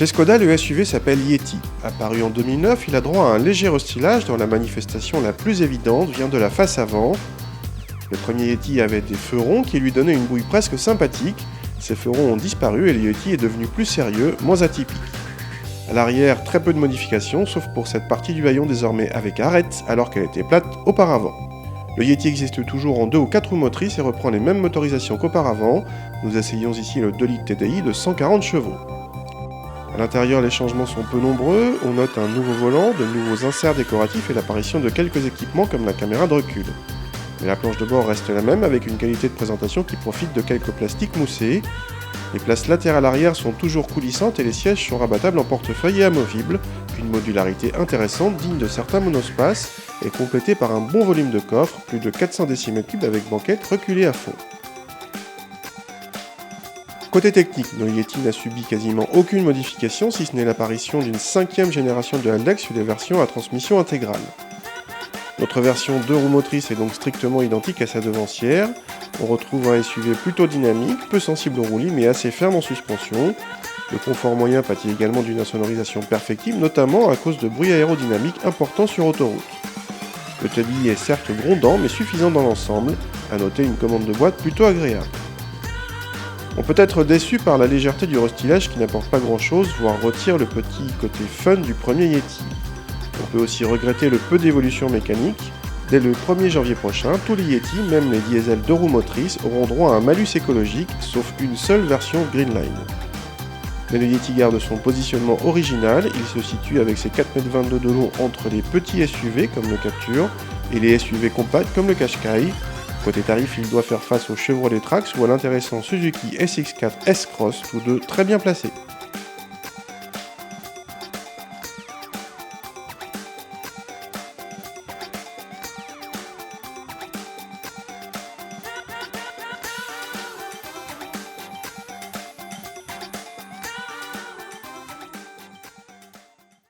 Chez Škoda, le SUV s'appelle Yeti. Apparu en 2009, il a droit à un léger restylage dont la manifestation la plus évidente vient de la face avant. Le premier Yeti avait des feux qui lui donnaient une bouille presque sympathique. Ces feux ont disparu et le Yeti est devenu plus sérieux, moins atypique. À l'arrière, très peu de modifications, sauf pour cette partie du haillon désormais avec arête, alors qu'elle était plate auparavant. Le Yeti existe toujours en 2 ou 4 roues motrices et reprend les mêmes motorisations qu'auparavant. Nous essayons ici le 2 litres TDI de 140 chevaux. À l'intérieur, les changements sont peu nombreux. On note un nouveau volant, de nouveaux inserts décoratifs et l'apparition de quelques équipements comme la caméra de recul. Mais la planche de bord reste la même avec une qualité de présentation qui profite de quelques plastiques moussés. Les places latérales arrière sont toujours coulissantes et les sièges sont rabattables en portefeuille et amovibles. Une modularité intéressante digne de certains monospaces est complétée par un bon volume de coffre, plus de 400 cm3 avec banquette reculée à fond. Côté technique, le Yeti n'a subi quasiment aucune modification si ce n'est l'apparition d'une 5e génération de Haldex sur les versions à transmission intégrale. Notre version 2 roues motrices est donc strictement identique à sa devancière. On retrouve un SUV plutôt dynamique, peu sensible au roulis mais assez ferme en suspension. Le confort moyen pâtit également d'une insonorisation perfectible, notamment à cause de bruits aérodynamiques importants sur autoroute. Le tablier est certes grondant mais suffisant dans l'ensemble, à noter une commande de boîte plutôt agréable. On peut être déçu par la légèreté du restylage qui n'apporte pas grand chose, voire retire le petit côté fun du premier Yeti. On peut aussi regretter le peu d'évolution mécanique. Dès le 1er janvier prochain, tous les Yeti, même les diesels 2 roues motrices, auront droit à un malus écologique, sauf une seule version Greenline. Mais le Yeti garde son positionnement original, il se situe avec ses 4,22 m de long entre les petits SUV comme le Captur et les SUV compacts comme le Qashqai. Côté tarif, il doit faire face au Chevrolet Trax ou à l'intéressant Suzuki SX4 S-Cross, tous deux très bien placés.